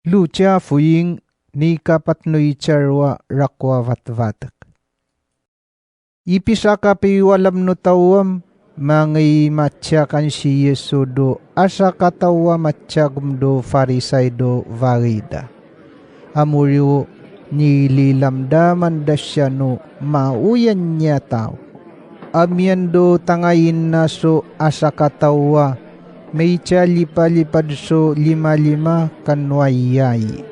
Lucha fuying ni kapatnoy charwa rakwa vatvatak. Ipisaka piwalam no tawam mangay matyakan si Yesu do asa katawa matyagum do farisay do varida. Amuriwo nililamdaman da siya no mauyan niya tao. Amyan do tangayin na so asa katawa may lipalipad so lima kanwayay.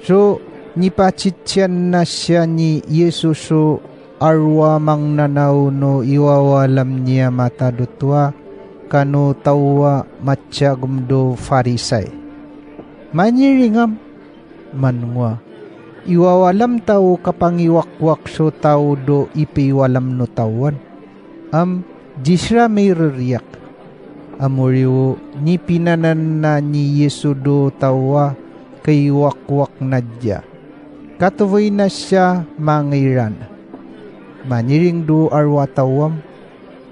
So nipachitsyan na siya ni Yesu so arwa mang nanaw no iwawalam niya matadutwa kano tawa matsyagum do farisay. Maniringam manwa. Iwawalam tao kapangiwakwak so tao do ipiwalam no tawan. Jisra may ririyak. Amuriwo ni pinanan na ni Yesu do tawa kay wakwak na dya. Katuvoy na siya mangiran. Maniring do arwatawam.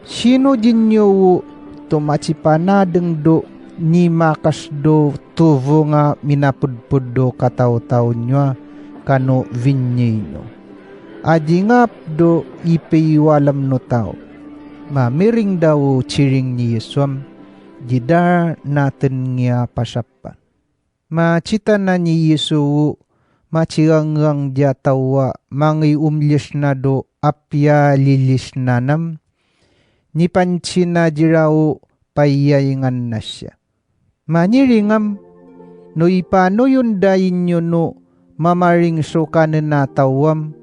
Sino din nyo tumachipanadeng do ni makas do tuvo nga minapudpud do kataw-taw nyo kano vinyino. Adi nga do ipiwalam no tao. Mamiring daw chiring ni Yeswam. Jida natin nga pasapan. Macita na ni Yesu machirangrang dia tawa mangi umlis na do apya lilis nanam. Ni panchina jirao payayngan na siya. Maniringam no ipano yun dayin nyo no mamaring so kanin na tawam.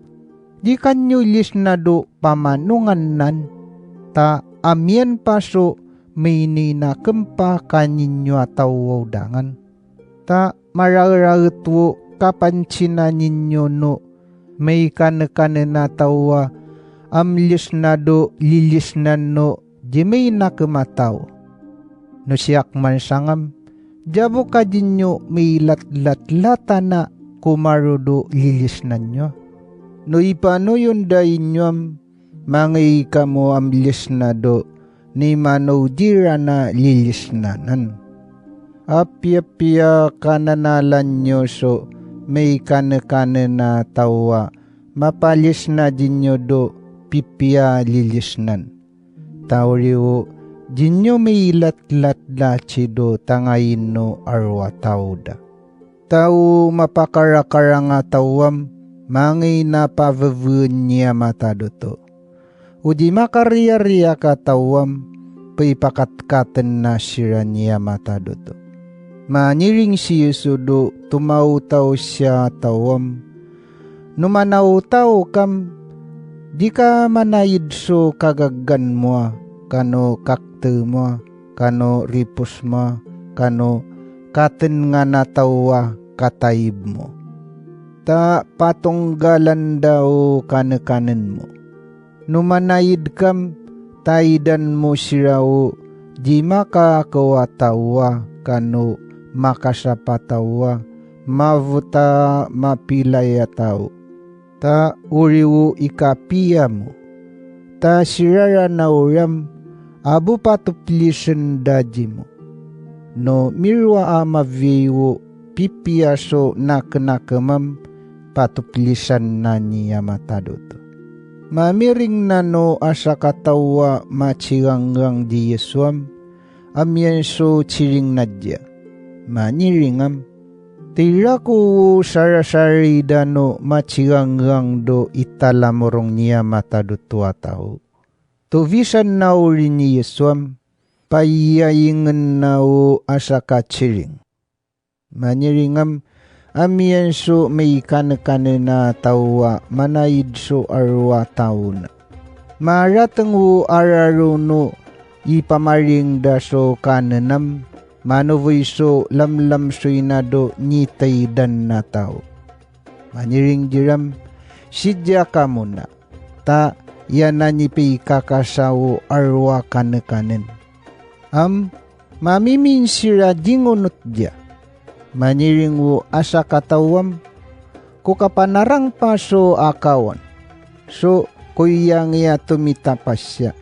Di kanyo lis na do pamanungan nan. Ta amyan paso may ninakempa kaninyo atawaw dangan. Ta marararitwo kapanchina ninyo no may kanekane na tawa amlis na do lilis na no di may nakemataw. No siyak man sangam jabo ka dinyo may latlatlata na kumarudo lilis na nyo. No ipano yun dahin nyo mangay kamo amlis na do ni manaw dira na lilis nanan. Apya-pya kananalan nyo so may kane-kane na tawa mapalis na dinyo do pipya lilisnan. Tauriwo dinyo may latlat do tangayin no arwa tawda. Tao mapakarakara nga tawam mangay napavavun niya matado to. Udi makariya-riya katawam, paipakatkaten na sira niya matado to. Maniring si Yesu do tumautaw siya tawam. Numanautaw kam, di ka manayid so kagaggan mo, kano kakte mo, kano ripos mo, kano katen nga natawa katayib mo. Ta patunggalan daw kanekanen mo. Numanayid kam, taidan mo siraw, di makakawatawa, kano makasapatawa, mavuta mapilayataw. Ta uriwo ikapiya mo. Ta sirara na uram, abu patuplisen daji mo. No mirwa amaviwo, pipiyaso nakenakamam, patuplisan na niya matadoto. Mamiring na no asa katawa machirangrang di Yeswam, amyan so chiring nadya. Maniringam, tira ko sarasari no machirangrang do italamorong niya matadutwa tao. Tuvisan na rin ni Yeswam, payayingan na asa kachiring. Maniringam, amyan so may kane-kane na tawa manayid so arwa taon. Maratang araro no ipamaring da so kananam manovoy so lamlam so inado nitay dan na tao. Maniring diram sidya ka muna. Ta yan na nipi kakasawo arwa kane-kanen. Mamimin sira dingunot dia. Maniring wo asa katawam, ko kapanarang paso akawan. So, kuyang iya tumitapas siya.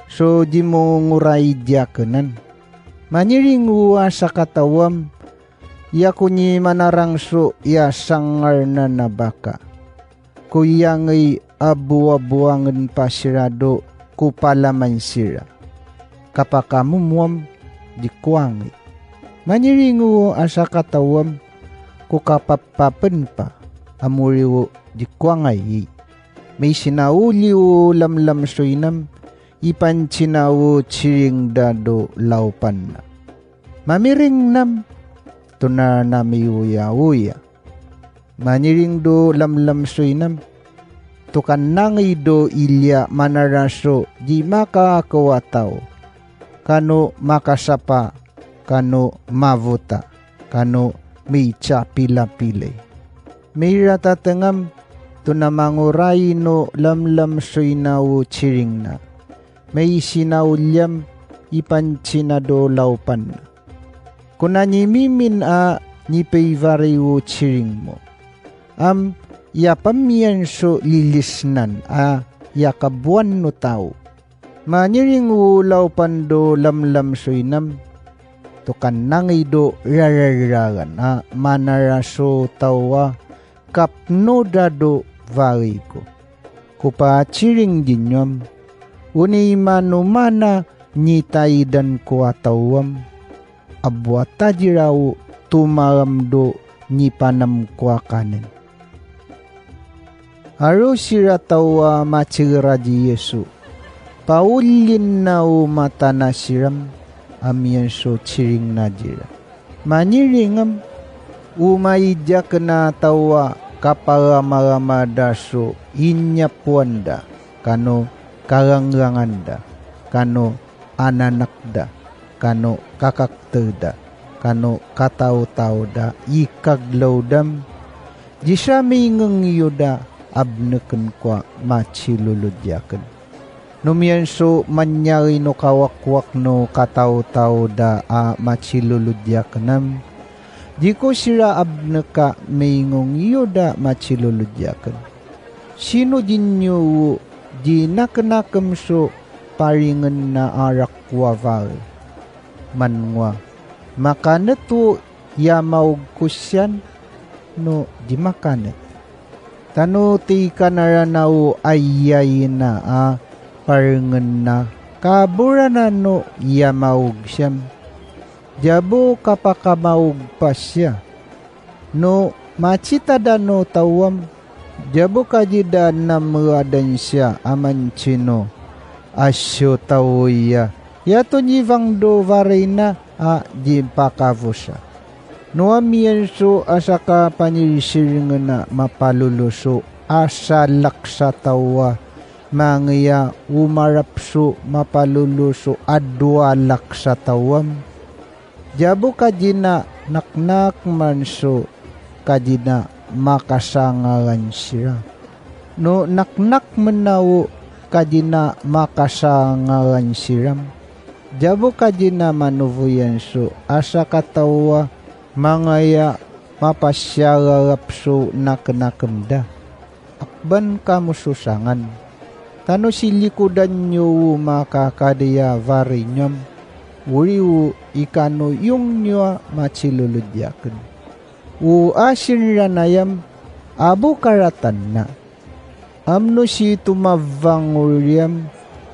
So, di mo nguray diya kanan. Maniring wo asa katawam, Ya kunyi manarangso ya sangar na nabaka. Kuyangay abu-abuangan pasirado kupalaman sira. Kapakamumuam di kuangay. Maniringo asa katawam kukapapapan pa amuriwo di kuangay. May sinauliw lamlam soinam ipan sinawo chiring dado laupan na. Mamiring nam tuna nami uya-uya. Maniring do lamlam soinam tukan nangay do ilya manaraso di makakawataw. Kano makasapa, kano mavuta, kano may pila-pilay. May ratatangam tunamanguray no lamlam soinawo chiring na. May sinaulyam ipansinado laupan na. Kuna nimimin nipayvariwo chiring mo. Yapamiyan so lilisnan yakabuan no tao. Maniring laupan do lamlam soinam. Tukan nangay do rararagan manaraso tawa kapno dado varigo. Kupa chiring dinyam. Unay manumana nitaidan ko atawam. Abwata diraw tumaramdo ni panam kwa kanin. Aro sira tawa machira di Yesu. Paulin na mata na siram amiyan so chiring na dira. Maniringam umayidya na tawa kaparamarama so inyapuanda kano karangranganda kano ananakda kano kakakterda, kano katao-tao da, ikaglaw dam, di siya may ngangyuda, abneken kwa machiluludyaken. Numiyan so manyari no kawakwak no katao-tao da machiluludyakenam, di ko sira abneka may ngangyuda machiluludyaken. Sino din nyo di nakanakam so paringan na arakwaval? Manwa makanet to yamaw kusyan no di makanet tano ti kanaranaw ayay na parengen na kaburanan no yamaw siyam jabo kapakamaw pa siya no machitada no tawam jabo kajida na muradan siya aman chino asyo tawoya yato jivang do varena jimpakavusha. No amienso asaka panirisiringan na mapaluluso asa laksa tawa mangya umarapso mapaluluso adwa laksa tawam. Jabo kajina naknak manso kajina makasangaran siya. No naknak menawo kajina makasangaran siram. Jabo kajina manuvuyan so asa katawa mangaya mapasyarapso naknakemda. Akban kamu susangan. Tano silikudan nyo makakadaya varinyam. Uriu ikano yung nyo machiluludyaken. Asin ranayam abu karatan na. Amno si tumavang uryam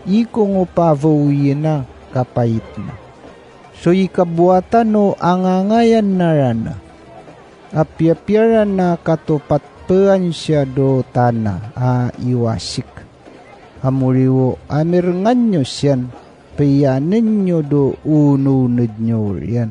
ikong upavawin na kapait na. So ikabuatan no angangayan na rana. Apyapyaran na katupatpean siya do tana iwasik. Amuriwo amirngan nyo siyan payanin nyo do ununod nyo riyan.